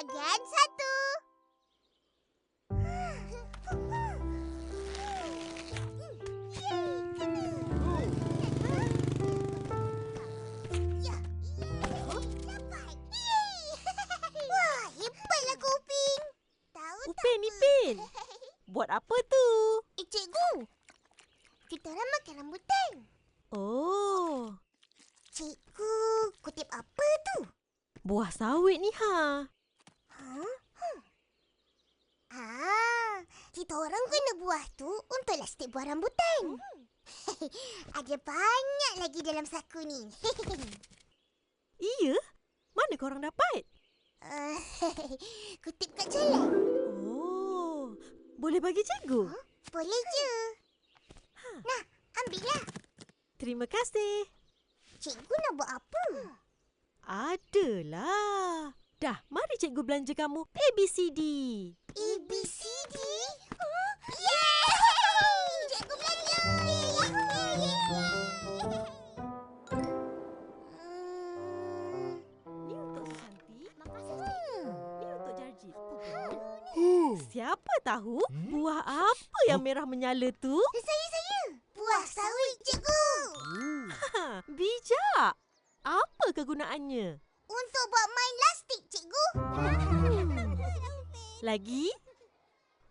Bahagian 1. Wah, hebatlah kau, Upin. Tahu tak Upin, apa? Ipin. Buat apa tu? Cikgu. Kita orang makan rambutan. Oh, Cikgu, kutip apa tu? buah sawit ni ha. Kita orang guna buah tu untuk lastik buah rambutan. Ada banyak lagi dalam saku ni. Iya? Mana korang dapat? Kutip kat jalan. Oh, boleh bagi cikgu? Boleh je. Nah, ambillah. Terima kasih. Cikgu nak buat apa? Adalah. Dah, mari cikgu belanja kamu ABCD. ABCD? Yeay! Cikgu belanja! Ni untuk Susanti. Makasih. Ni untuk Jarjit. Siapa tahu buah apa yang merah menyala tu? Saya. Buah sawit, cikgu. Ha, bijak. Apa kegunaannya? Untuk buat main lastik, cikgu. Lagi?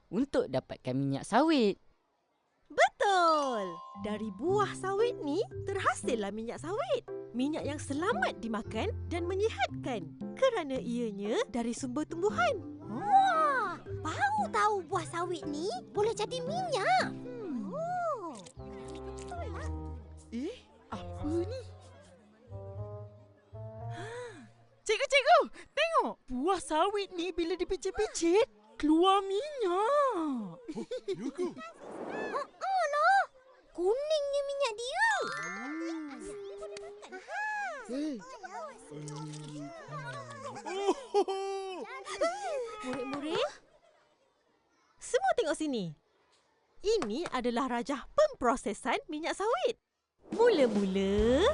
Untuk dapatkan minyak sawit. Betul. Dari buah sawit ni terhasillah minyak sawit. Minyak yang selamat dimakan dan menyihatkan kerana ianya dari sumber tumbuhan. Wah, baru tahu buah sawit ni boleh jadi minyak. Oh. Apa ni? Cikgu, tengok. Buah sawit ni bila dipicit-picit, keluar minyak. Ya ke? Alah, kuningnya minyak dia. Murid-murid, semua tengok sini. Ini adalah rajah pemprosesan minyak sawit. Mula-mula,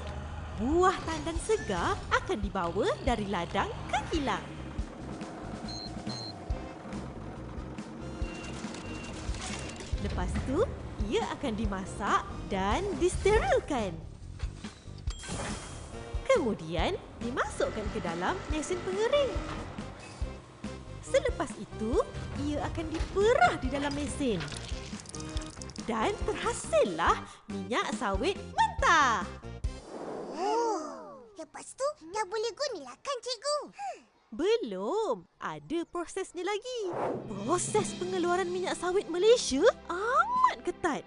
buah tandan segar akan dibawa dari ladang ke kilang. Lepas tu, ia akan dimasak dan disterilkan. Kemudian, dimasukkan ke dalam mesin pengering. Selepas itu, ia akan diperah di dalam mesin. Dan terhasillah minyak sawit mentah. Oh, lepas tu dah boleh gunalah kan, cikgu? Belum. Ada prosesnya lagi. Proses pengeluaran minyak sawit Malaysia amat ketat.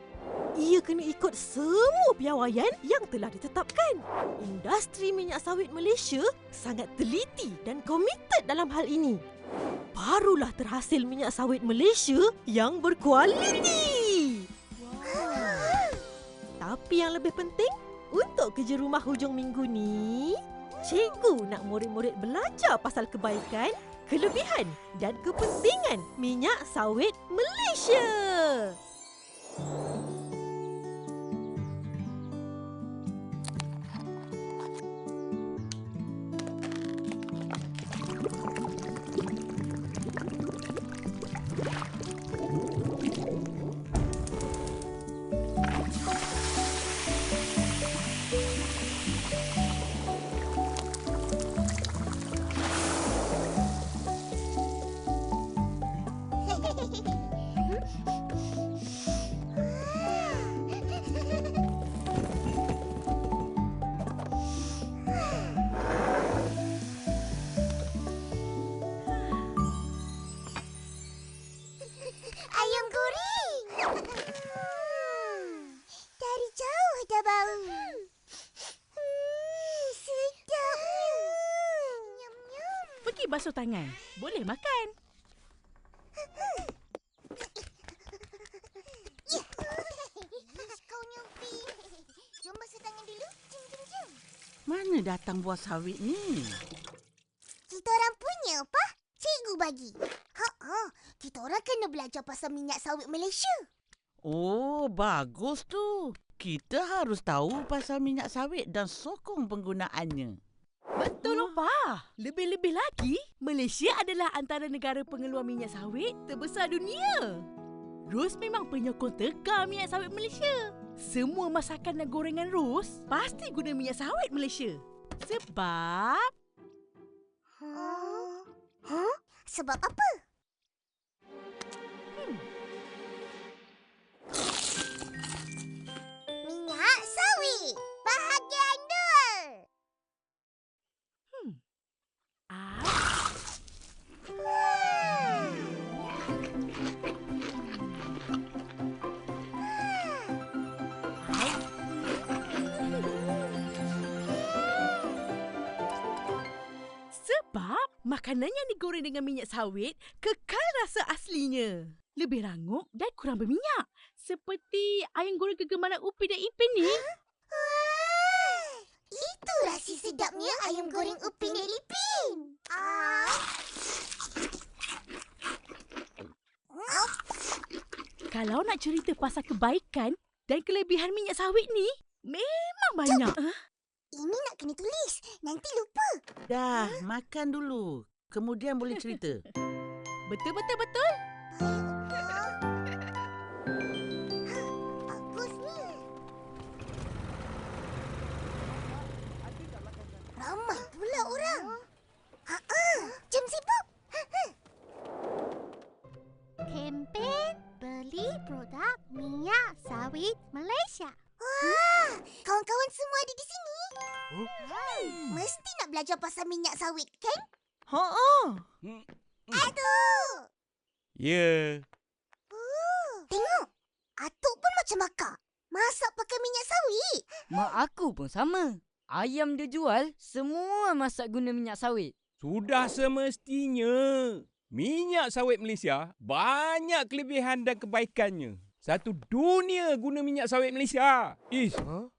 Ia kena ikut semua piawaian yang telah ditetapkan. Industri minyak sawit Malaysia sangat teliti dan komited dalam hal ini. Barulah terhasil minyak sawit Malaysia yang berkualiti. Tapi yang lebih penting, untuk kerja rumah hujung minggu ni, cikgu nak murid-murid belajar pasal kebaikan, kelebihan dan kepentingan minyak sawit Malaysia. Ayam goreng. Dari jauh dah bau. Sedapnya. Nyam-nyam. Pergi basuh tangan. Boleh makan. Kau nyupi. Jom basuh tangan dulu. Jom. Mana datang buah sawit ni? Kita orang punya, apa? Cikgu bagi. Kita orang kena belajar pasal minyak sawit Malaysia. Oh, bagus tu. Kita harus tahu pasal minyak sawit dan sokong penggunaannya. Betul, Bah, lebih-lebih lagi, Malaysia adalah antara negara pengeluar minyak sawit terbesar dunia. Ros memang penyokong tegar minyak sawit Malaysia. Semua masakan dan gorengan Ros pasti guna minyak sawit Malaysia. Sebab... Sebab apa? Minyak sawit. Bahagian 2. Ah, sebab makanan yang digoreng dengan minyak sawit kekal rasa aslinya. Lebih rangup dan kurang berminyak. Seperti ayam goreng kegemaran Upin dan Ipin ni. Itu rasa sedapnya ayam goreng Upin dan Ipin. Kalau nak cerita pasal kebaikan dan kelebihan minyak sawit ni, memang banyak. Ini nak kena tulis. Nanti lupa. Ah. Dah, makan dulu. Kemudian boleh cerita. Betul. Bagusnya. Ramai pula orang. Jom sibuk. Kempen beli produk minyak sawit Malaysia. Wah, kawan-kawan semua ada di sini. Mesti nak belajar pasal minyak sawit, kan? Aduh. Ya. Tengok. Atuk pun macam akak. Masak pakai minyak sawit. Mak aku pun sama. Ayam dia jual, semua masak guna minyak sawit. Sudah semestinya. Minyak sawit Malaysia banyak kelebihan dan kebaikannya. Satu dunia guna minyak sawit Malaysia.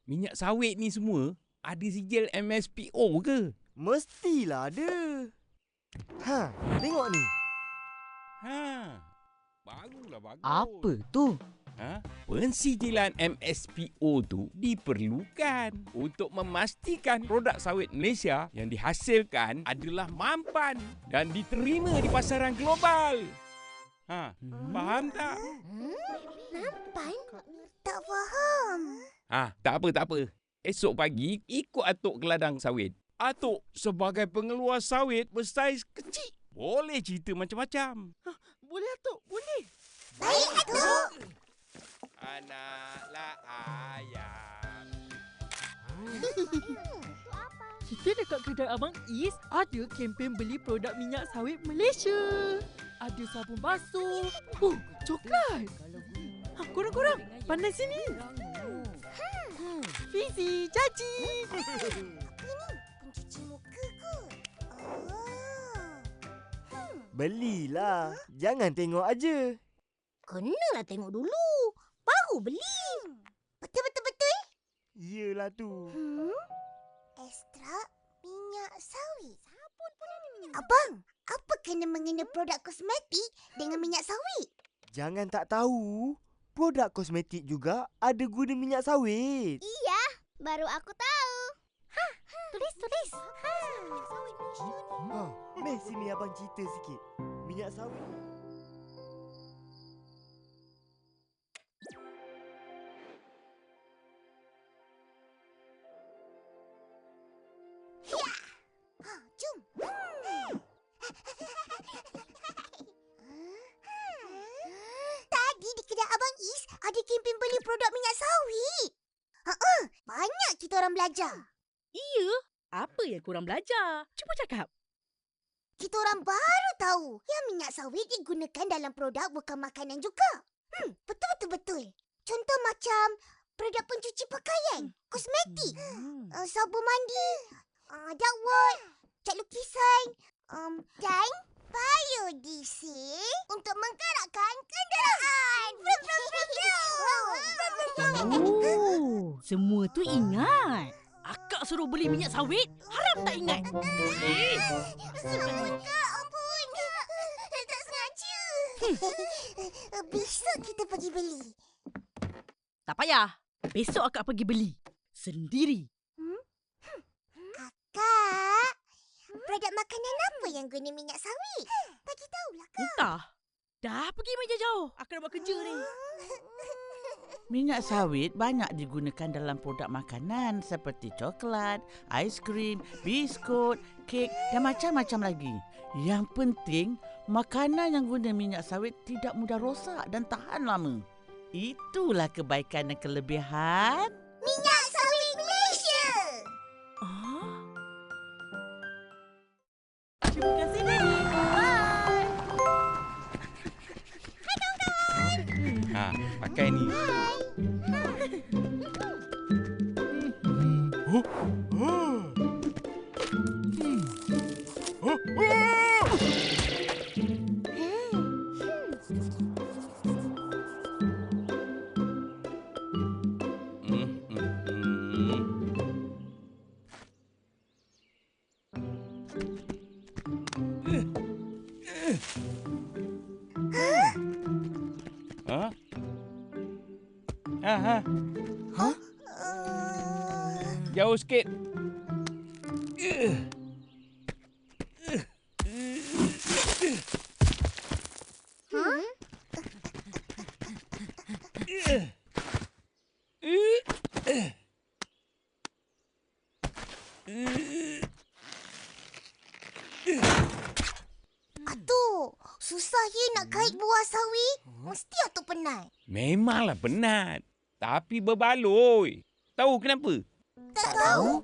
Minyak sawit ni semua ada sijil MSPO ke? Mestilah ada. Tengok ni. Barulah bagus. Apa tu? Pensijilan MSPO tu diperlukan untuk memastikan produk sawit Malaysia yang dihasilkan adalah mampan dan diterima di pasaran global. Faham tak? Nampan? Tak faham. Tak apa. Esok pagi ikut atuk ke ladang sawit. Atuk sebagai pengeluar sawit bersaiz kecil. Boleh cerita macam-macam. Boleh, Atuk. Boleh. Baik, Atuk. Anaklah ayam. Kita dekat kedai Abang Is ada kempen beli produk minyak sawit Malaysia. Ada sabun basuh. Coklat. Korang-korang, pandai sini. Fizi, Caci. Pencuci muka ke? Belilah. Jangan tengok aja. Kenalah tengok dulu. Baru beli. Betul. Iyalah tu. Ekstrak minyak sawit. Sabun pun ada minyak. Abang, apa kena mengena produk kosmetik dengan minyak sawit? Jangan tak tahu. Produk kosmetik juga ada guna minyak sawit. Iya, baru aku tahu. Tulis. Meh sini abang cerita sikit. Minyak sawit. Jom. Tadi di kedai Abang Is ada kempen beli produk minyak sawit. Banyak kita orang belajar. Iya. Apa yang korang belajar? Cuba cakap. Kita orang baru tahu yang minyak sawit digunakan dalam produk bukan makanan juga. Betul. Contoh macam produk pencuci pakaian, kosmetik, sabun mandi, dakwat, cat lukisan, dan biodiesel untuk menggerakkan kenderaan. Semua tu ingat. Akak suruh beli minyak sawit, harap tak ingat. Ampun. Tak sengaja. Besok kita pergi beli. Tak payah. Besok akak pergi beli. Sendiri. Kak, produk makanan apa yang guna minyak sawit? Bagi tahulah kau. Entah. Dah pergi meja jauh. Aku dah buat kerja ni. Minyak sawit banyak digunakan dalam produk makanan seperti coklat, aiskrim, biskut, kek dan macam-macam lagi. Yang penting, makanan yang guna minyak sawit tidak mudah rosak dan tahan lama. Itulah kebaikan dan kelebihan Minyak sawit Malaysia. Terima kasih, Nani. Pakai ni. Jauh sikit. Atuk, susah ye nak kait buah sawit. Mesti Atuk penat. Memanglah penat. Tapi berbaloi. Tahu kenapa? Tak tahu.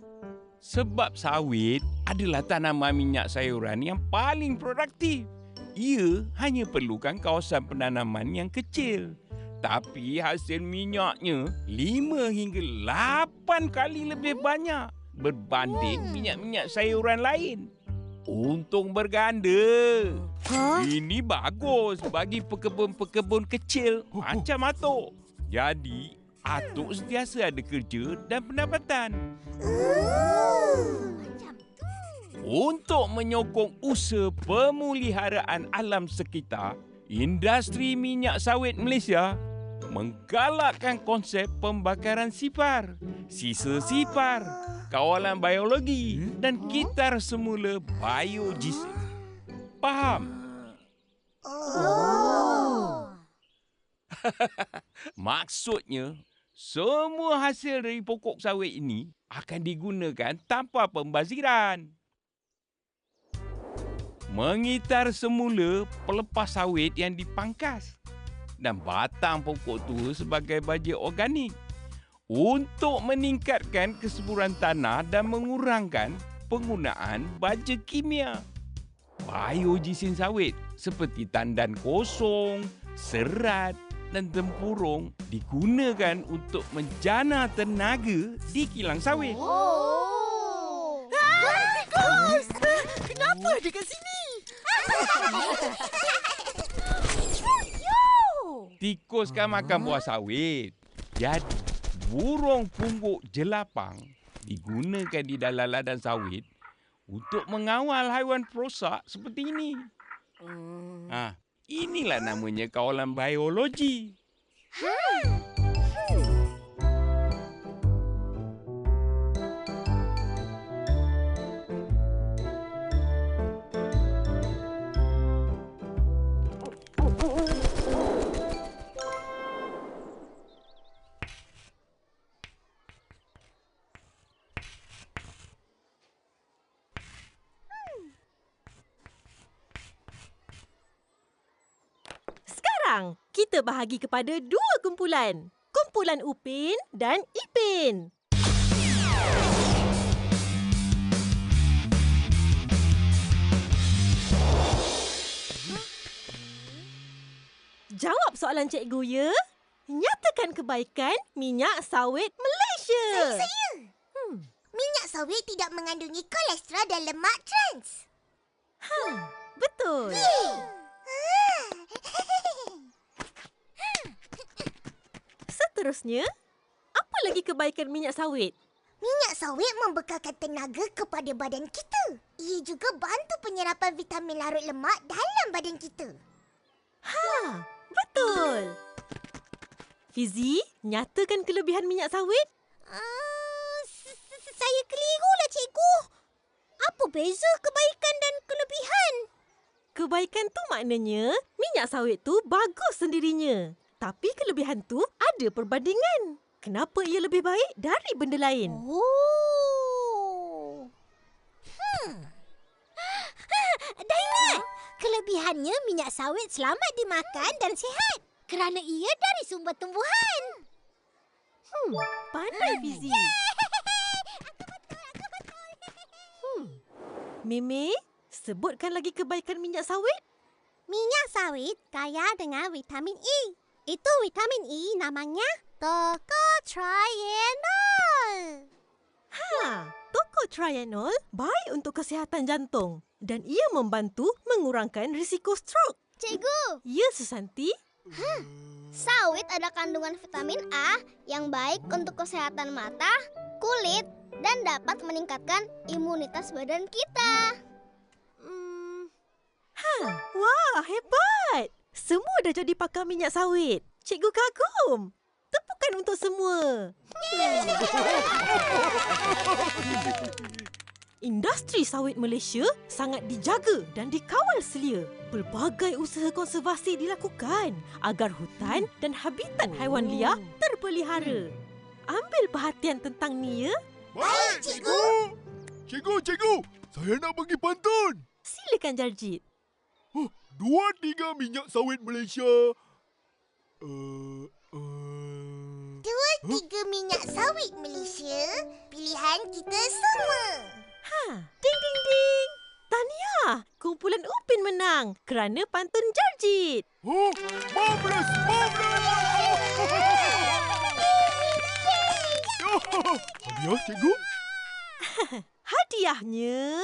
Sebab sawit adalah tanaman minyak sayuran yang paling produktif. Ia hanya perlukan kawasan penanaman yang kecil. Tapi hasil minyaknya 5 hingga 8 kali lebih banyak berbanding minyak-minyak sayuran lain. Untung berganda. Ini bagus bagi pekebun-pekebun kecil macam Atuk. Jadi, Atuk sentiasa ada kerja dan pendapatan. Untuk menyokong usaha pemuliharaan alam sekitar, industri minyak sawit Malaysia menggalakkan konsep pembakaran sifar, sisa sifar, kawalan biologi dan gitar semula biodiesel. Faham? Maksudnya, semua hasil dari pokok sawit ini akan digunakan tanpa pembaziran. Mengitar semula pelepas sawit yang dipangkas dan batang pokok tua sebagai baja organik untuk meningkatkan kesuburan tanah dan mengurangkan penggunaan baja kimia. Biodiesel sawit seperti tandan kosong, serat dan tempurung digunakan untuk menjana tenaga di kilang sawit. Tikus! Kenapa dia kat sini? Tikus kan makan buah sawit. Jadi, burung pungguk jelapang digunakan di dalam ladang sawit untuk mengawal haiwan perosak seperti ini. Inilah namanya kawalan biologi. Sekarang, kita bahagi kepada 2 kumpulan. Kumpulan Upin dan Ipin. Jawab soalan cikgu ya. Nyatakan kebaikan minyak sawit Malaysia. Saya. Minyak sawit tidak mengandungi kolesterol dan lemak trans. Betul. Seterusnya, apa lagi kebaikan minyak sawit? Minyak sawit membekalkan tenaga kepada badan kita. Ia juga bantu penyerapan vitamin larut lemak dalam badan kita. Betul. Fizi, nyatakan kelebihan minyak sawit. Saya kelirulah, cikgu. Apa beza kebaikan dan kelebihan? Kebaikan tu maknanya minyak sawit tu bagus sendirinya. Tapi kelebihan tu ada perbandingan. Kenapa ia lebih baik dari benda lain? Oh. Dah ingat. Kelebihannya minyak sawit selamat dimakan dan sihat. Kerana ia dari sumber tumbuhan. Pandai Fizi. Mimi, sebutkan lagi kebaikan minyak sawit. Minyak sawit kaya dengan vitamin E. Itu vitamin E namanya tocotrienol. Tocotrienol baik untuk kesihatan jantung dan ia membantu mengurangkan risiko stroke. Cikgu, Ya, Susanti. sawit ada kandungan vitamin A yang baik untuk kesehatan mata, kulit, dan dapat meningkatkan imunitas badan kita. Wah, hebat! Semua dah jadi pakar minyak sawit. Cikgu kagum. Tepukan untuk semua. Industri sawit Malaysia sangat dijaga dan dikawal selia. Pelbagai usaha konservasi dilakukan agar hutan dan habitat haiwan liar terpelihara. Ambil perhatian tentang ni, ya. Baik, cikgu. Cikgu, saya nak bagi pantun. Silakan, Jarjit. 2-3 minyak sawit Malaysia. 2-3 minyak sawit Malaysia, pilihan kita semua. Ding, ding, ding. Tahniah, kumpulan Upin menang kerana pantun Jarjit. Marvelous! Hadiah, cikgu? Hadiahnya...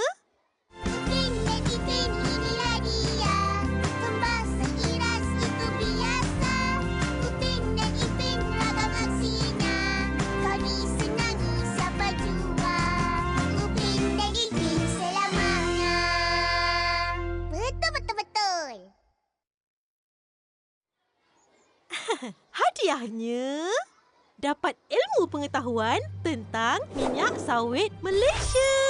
Hadiahnya dapat ilmu pengetahuan tentang minyak sawit Malaysia.